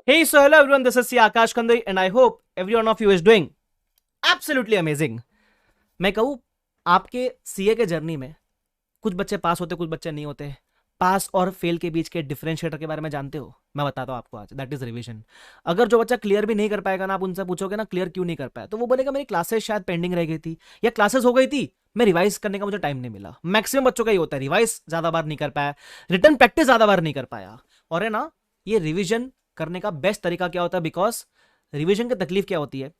Hey, so hello everyone, this is C. Akash Kandai and I hope every one of you is doing absolutely amazing. मैं कहूँ आपके CA के journey में कुछ बच्चे पास होते, कुछ बच्चे नहीं होते. पास और फेल के बीच के डिफरेंशिएटर के बारे में जानते हो? मैं बताता हूँ आपको आज. That is revision. अगर जो बच्चा क्लियर भी नहीं कर पाएगा ना, आप उनसे पूछोगे ना क्लियर क्यों नहीं कर पाया, तो वो बोलेगा मेरी क्लासेस शायद पेंडिंग रह गई थी या क्लासेस हो गई थी, मैं रिवाइज करने का मुझे टाइम नहीं मिला. मैक्सिमम बच्चों का ही होता है, रिवाइज ज्यादा बार नहीं कर पाया, रिटर्न प्रैक्टिस ज्यादा बार नहीं कर पाया. और है ना, ये रिविजन करने का बेस्ट तरीका क्या होता है? बिकॉज रिवीजन की तकलीफ क्या होती है,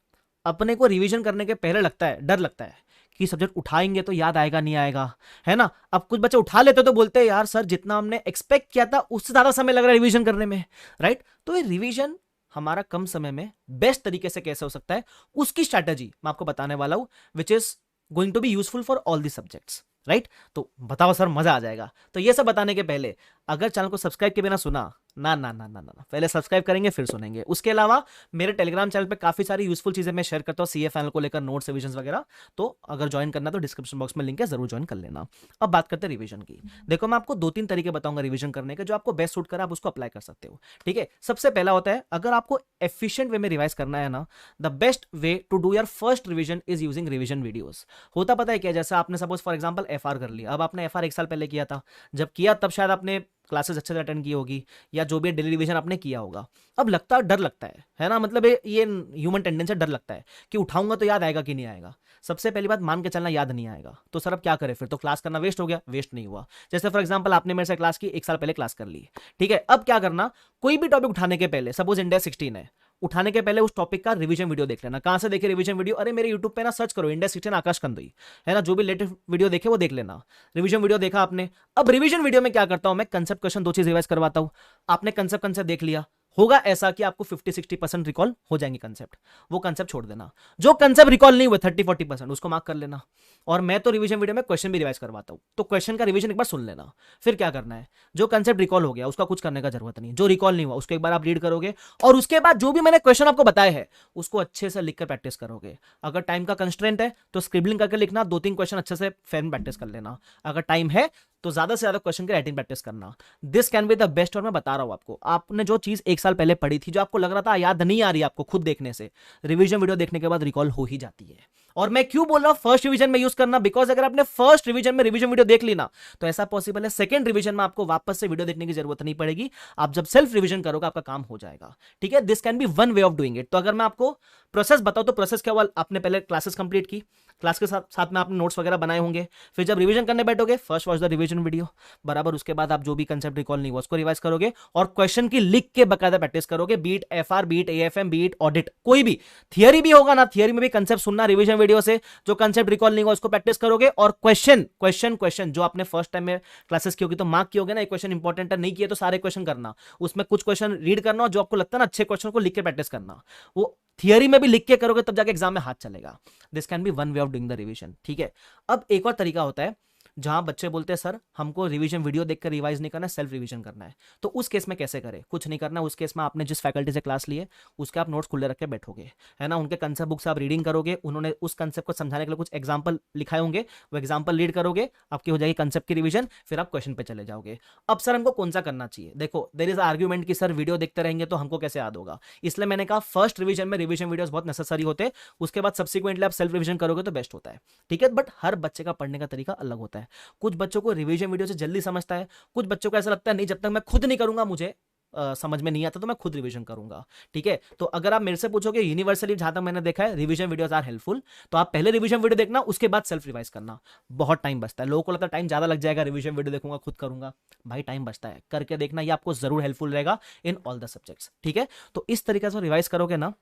अपने को रिवीजन करने के पहले लगता है, डर लगता है कि सब्जेक्ट उठाएंगे तो याद आएगा नहीं आएगा, है ना. अब कुछ बच्चे उठा लेते तो बोलते हैं यार सर जितना हमने एक्सपेक्ट किया था उससे ज्यादा समय लग रहा है रिवीजन करने में, राइट. तो ये रिवीजन हमारा कम समय में बेस्ट तरीके से कैसे हो सकता है, उसकी स्ट्रैटेजी मैं आपको बताने वाला हूं, which is going to be useful for all the subjects, right. तो बताओ सर, मजा आ जाएगा. तो ये सब बताने के पहले अगर चैनल को सब्सक्राइब के बिना सुना, ना ना ना ना ना, पहले सब्सक्राइब करेंगे फिर सुनेंगे. उसके अलावा मेरे टेलीग्राम चैनल पे काफी सारी यूजफुल चीजें मैं शेयर करता हूँ सीए फाइनल को लेकर, नोट्स रिविजन वगैरह. तो अगर ज्वाइन करना तो डिस्क्रिप्शन बॉक्स में लिंक है, जरूर ज्वाइन कर लेना. अब बात करते हैं रिवीजन की. देखो मैं आपको 2-3 तरीके बताऊंगा रिवीजन करने के, जो आपको बेस्ट सूट करा आप उसको अप्लाई कर सकते हो. ठीक है, सबसे पहला होता है अगर आपको एफिशिएंट वे में रिवाइज करना है ना, the best way to do your first revision is using revision videos. होता पता है क्या, जैसे आपने सपोज फॉर एग्जांपल एफआर कर लिया. अब आपने एफआर 1 साल पहले किया था, जब किया तब शायद आपने क्लासेस अच्छे से अटेंड की होगी या जो भी डेली रिवीजन आपने किया होगा. अब लगता है, डर लगता है ना, मतलब ये ह्यूमन टेंडेंसी, डर लगता है कि उठाऊंगा तो याद आएगा कि नहीं आएगा. सबसे पहली बात, मान के चलना याद नहीं आएगा तो सर अब क्या करें, फिर तो क्लास करना वेस्ट हो गया. वेस्ट नहीं हुआ. जैसे फॉर एग्जांपल आपने मेरे से क्लास की 1 साल पहले क्लास कर ली, ठीक है. अब क्या करना, कोई भी टॉपिक उठाने के पहले, सपोज इंडिया 16 है, उठाने के पहले उस टॉपिक का रिवीजन वीडियो देख लेना. कहां से देखे रिवीजन वीडियो? अरे मेरे यूट्यूब पे ना सर्च करो इंडिया 16 आकाश कंदई, है ना, जो भी लेटेस्ट वीडियो देखे वो देख लेना. रिवीजन वीडियो देखा आपने. अब रिवीजन वीडियो में क्या करता हूं मैं, कंसेप्ट क्वेश्चन 2 चीज रिवाइज करवाता हूं. आपने कंसेप्ट देख लिया, होगा ऐसा कि आपको 50-60% रिकॉल हो जाएंगे कंसेप्ट, वो कंसेप्ट छोड़ देना. जो कंसेप्ट रिकॉल नहीं हुए 30-40% उसको मार्क कर लेना. और मैं तो रिवीजन वीडियो में क्वेश्चन भी रिवाइज करवाता हूं, तो क्वेश्चन का रिवीजन एक बार सुन लेना. फिर क्या करना है, जो कंसेप्ट रिकॉल हो गया उसका कुछ करने का जरूरत नहीं, जो रिकॉल नहीं हुआ उसको एक बार आप रीड करोगे और उसके बाद जो भी मैंने क्वेश्चन आपको बताया है उसको अच्छे से लिखकर प्रैक्टिस करोगे. अगर टाइम का कंस्ट्रेंट है तो स्क्रिबलिंग करके लिखना, 2-3 क्वेश्चन अच्छे से फैन प्रैक्टिस कर लेना. अगर टाइम है तो ज्यादा से ज्यादा क्वेश्चन की राइटिंग प्रैक्टिस करना. This can be the best. और मैं बता रहा हूं आपको, आपने जो चीज 1 साल पहले पढ़ी थी, जो आपको लग रहा था याद नहीं आ रही आपको खुद देखने से, रिवीजन वीडियो देखने के बाद रिकॉल हो ही जाती है. और मैं क्यों बोल रहा हूं फर्स्ट रिवीजन में यूज करना, बिकॉज अगर आपने फर्स्ट रिवीजन में रिवीजन वीडियो देख ली ना, तो ऐसा पॉसिबल है सेकंड रिवीजन में आपको वापस से वीडियो देखने की जरूरत नहीं पड़ेगी. आप जब सेल्फ रिवीजन करोगे आपका काम हो जाएगा. ठीक है, this can be one way of doing it. तो अगर मैं आपको प्रोसेस बताऊं तो प्रोसेस क्या हुआ, आपने पहले क्लासेस कंप्लीट की, क्लास के साथ में आपने नोट्स वगैरह बनाए होंगे. फिर जब रिवीजन करने बैठोगे, first watch the revision video बराबर. उसके बाद आप जो भी कंसेप्ट रिकॉल नहीं हुआ उसको रिवाइज करोगे और क्वेश्चन की लिख के बकायदा प्रैक्टिस करोगे. Beat FR, beat AFM, beat audit, कोई भी थियरी भी होगा ना, थियरी में भी कंसेप्ट सुनना रिवीजन वीडियो से. जो कंसेप्ट रिकॉल नहीं हुआ उसको प्रैक्टिस करोगे और क्वेश्चन जो आपने फर्स्ट टाइम में क्लासेस की होगी तो मार्क की होगी ना, एक क्वेश्चन इंपॉर्टेंट है, नहीं किए तो सारे क्वेश्चन करना, उसमें कुछ क्वेश्चन रीड करना और जो आपको लगता है ना अच्छे क्वेश्चन को लिख के प्रैक्टिस करना. वो थियरी में भी लिख के करोगे तब जाके एग्जाम में हाथ चलेगा. This can be one way of doing the revision. ठीक है, अब एक और तरीका होता है जहां बच्चे बोलते हैं सर हमको रिवीजन वीडियो देखकर रिवाइज नहीं करना, सेल्फ रिवीजन करना है. तो उस केस में कैसे करें? कुछ नहीं करना. उस केस में आपने जिस फैकल्टी से क्लास ली है उसके आप नोट्स खुले रख के बैठोगे, है ना, उनके कंसेप्ट बुक्स आप रीडिंग करोगे, उन्होंने उस कंसेप्ट को समझाने के लिए कुछ एग्जाम्पल लिखाए होंगे, वो एग्जाम्पल रीड करोगे, आपकी हो जाएगी कंसेप्ट की रिवीजन. फिर आप क्वेश्चन पे चले जाओगे. अब सर हमको कौन सा करना चाहिए? देखो देयर इज आर्ग्यूमेंट कि सर वीडियो देखते रहेंगे तो हमको कैसे याद होगा, इसलिए मैंने कहा फर्स्ट रिवीजन में रिवीजन वीडियोस बहुत नेसेसरी होते हैं. उसके बाद सब्सिक्वेंटली आप सेल्फ रिवीजन करोगे तो बेस्ट होता है. ठीक है, बट हर बच्चे का पढ़ने का तरीका अलग होता है. कुछ बच्चों को रिवीजन वीडियो से जल्दी समझता है, कुछ बच्चों को ऐसा लगता है नहीं जब तक मैं खुद नहीं करूंगा मुझे समझ में नहीं आता तो मैं खुद रिवीजन करूंगा. ठीक है, तो अगर आप मेरे से पूछोगे यूनिवर्सली जहां तक मैंने देखा है रिवीजन वीडियोस आर हेल्पफुल, तो आप पहले रिवीजन वीडियो देखना, उसके बाद सेल्फ रिवाइज करना. बहुत टाइम बचता है. लोगों को लगता है टाइम ज्यादा लग जाएगा, रिवीजन वीडियो देखूंगा खुद करूंगा. भाई टाइम बचता है, करके देखना, ये आपको जरूर हेल्पफुल रहेगा इन ऑल द सब्जेक्ट्स. ठीक है, तो इस तरीके से रिवाइज करोगे ना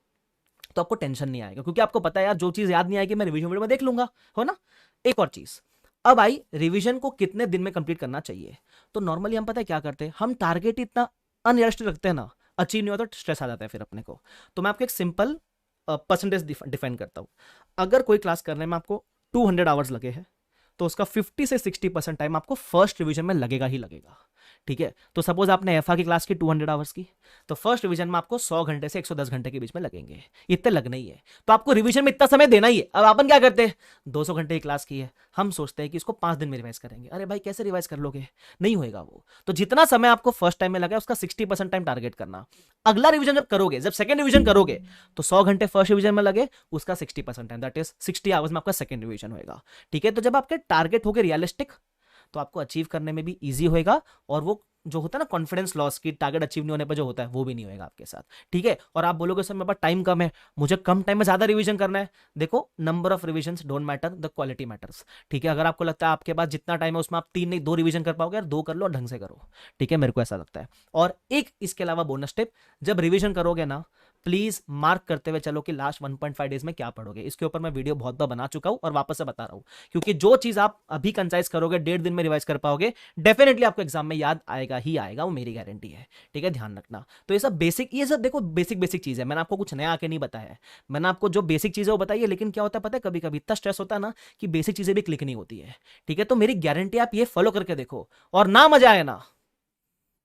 तो आपको टेंशन नहीं आएगा, क्योंकि आपको पता है यार जो चीज याद नहीं आएगी मैं रिवीजन वीडियो में देख लूंगा, हो ना. एक और चीज, अब आई रिवीजन को कितने दिन में कंप्लीट करना चाहिए. तो नॉर्मली हम पता है क्या करते हैं, हम टारगेट इतना अनरियलिस्टिक रखते हैं ना, अचीव नहीं होता तो स्ट्रेस आ जाता है फिर अपने को. तो मैं आपको एक सिंपल परसेंटेज डिफाइन करता हूं. अगर कोई क्लास करने में आपको 200 आवर्स लगे हैं तो उसका 50 से 60% टाइम आपको फर्स्ट रिवीजन में लगेगा ही लगेगा। ठीक है, तो सपोज आपने एफआर की क्लास की 200 आवर्स की, तो फर्स्ट रिवीजन में आपको 100 घंटे से 110 घंटे के बीच में लगेंगे, इतने लगने ही है। तो आपको रिवीजन में इतना समय देना ही है। अब अपन क्या करते हैं, 200 घंटे की क्लास की है, हम सोचते हैं कि इसको 5 दिन में रिवाइज करेंगे। अरे भाई कैसे रिवाइज कर लोगे, नहीं होएगा वो। तो जितना समय आपको फर्स्ट टाइम में लगा उसका 60% टाइम टारगेट करना। अगला रिवीजन जब करोगे, जब सेकंड रिवीजन करोगे, तो 100 घंटे फर्स्ट रिवीजन में लगे, उसका 60% टाइम, दैट इज 60 आवर्स में आपका सेकंड रिवीजन होएगा। ठीक है, तो जब आपके टारगेट हो गए रियलिस्टिक, तो आपको अचीव करने में भी इजी होएगा, और वो जो होता है ना कॉन्फिडेंस लॉस की टारगेट अचीव नहीं होने पर जो होता है, वो भी नहीं होएगा आपके साथ। ठीक है, और आप बोलोगे सर मेरे पास टाइम कम है, मुझे कम टाइम में ज्यादा रिवीजन करना है। देखो, number of revisions don't matter, the quality matters. ठीक है, अगर आपको लगता है आपके पास जितना टाइम है उसमें आप 3 नहीं 2 रिवीजन कर पाओगे, यार 2 कर लो और ढंग से करो। ठीक है, मेरे को ऐसा लगता है। और एक इसके अलावा बोनस टिप, जब रिवीजन करोगे ना, प्लीज मार्क करते हुए चलो कि लास्ट 1.5 डेज में क्या पढ़ोगे। इसके ऊपर मैं वीडियो बहुत बार बना चुका हूं और वापस से बता रहा हूं, क्योंकि जो चीज आप अभी कंसाइज करोगे, 1.5 दिन में रिवाइज कर पाओगे, डेफिनेटली आपको एग्जाम में याद आएगा ही आएगा, वो मेरी गारंटी है। ठीक है, ध्यान रखना। तो ये सब बेसिक, ये सब देखो बेसिक चीज है, मैंने आपको कुछ नया आके नहीं बताया है, मैंने आपको जो बेसिक चीजें वो बताई है। लेकिन क्या होता है पता है, कभी कभी इतना स्ट्रेस होता है ना कि बेसिक चीजें भी क्लिक नहीं होती है। ठीक है, तो मेरी गारंटी आप ये फॉलो करके देखो, और ना मजा आए ना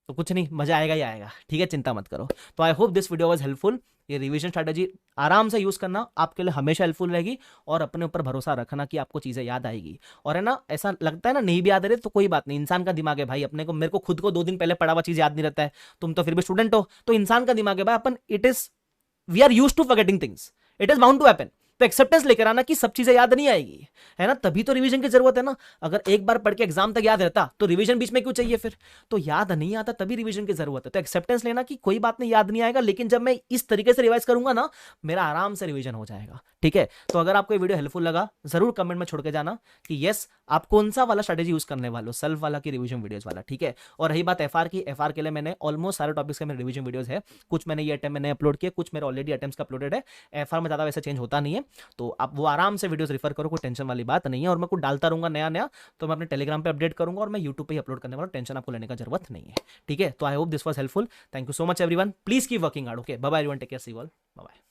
तो कुछ नहीं, मजा आएगा ही आएगा। ठीक है, चिंता मत करो। तो I hope this video was helpful. ये रिवीजन स्ट्रैटेजी आराम से यूज करना आपके लिए हमेशा हेल्पफुल रहेगी, और अपने ऊपर भरोसा रखना कि आपको चीजें याद आएगी। और है ना, ऐसा लगता है ना नहीं भी याद आ रहे तो कोई बात नहीं, इंसान का दिमाग है भाई, अपने को, मेरे को खुद को 2 दिन पहले पढ़ा हुआ चीज याद नहीं रहता है, तुम तो फिर भी स्टूडेंट हो, तो इंसान का दिमाग है भाई, अपन it is, we are used to forgetting things, it is bound to happen. तो एक्सेप्टेंस लेकर आना कि सब चीजें याद नहीं आएगी, है ना, तभी तो रिवीजन की जरूरत है ना। अगर एक बार पढ़ के एग्जाम तक याद रहता तो रिवीजन बीच में क्यों चाहिए फिर, तो याद नहीं आता तभी रिवीजन की जरूरत है। तो एक्सेप्टेंस लेना कि कोई बात नहीं, याद नहीं आएगा, लेकिन जब मैं इस तरीके से रिवाइज करूंगा ना, मेरा आराम से रिवीजन हो जाएगा। ठीक है, तो अगर आपको ये वीडियो हेल्पफुल लगा, जरूर कमेंट में छोड़ के जाना कि यस आप कौन सा वाला स्ट्रेटेजी यूज करने वाले हो, सेल्फ वाला की रिवीजन वीडियोस वाला। ठीक है, और रही बात एफआर की, एफआर के लिए मैंने ऑलमोस्ट सारे टॉपिक्स के मेरे रिवीजन वीडियोस है, कुछ मैंने ये अटेम्प्ट मैंने अपलोड किए, कुछ मेरे ऑलरेडी अटेम्प्ट्स का अपलोडेड है। एफआर में ज्यादा वैसे चेंज होता नहीं है, तो आप वो आराम से वीडियोस रेफर करो, कोई टेंशन वाली बात नहीं है। और मैं कुछ डालता रहूंगा नया नया, तो मैं अपने टेलीग्राम पे अपडेट करूंगा, और मैं यूट्यूब पे ही अपलोड करने वाला, टेंशन आपको लेने का जरूरत नहीं है। ठीक है, तो I hope this was helpful. Thank you so much everyone, please keep working hard. Okay, bye bye everyone, take care, see you all, bye bye.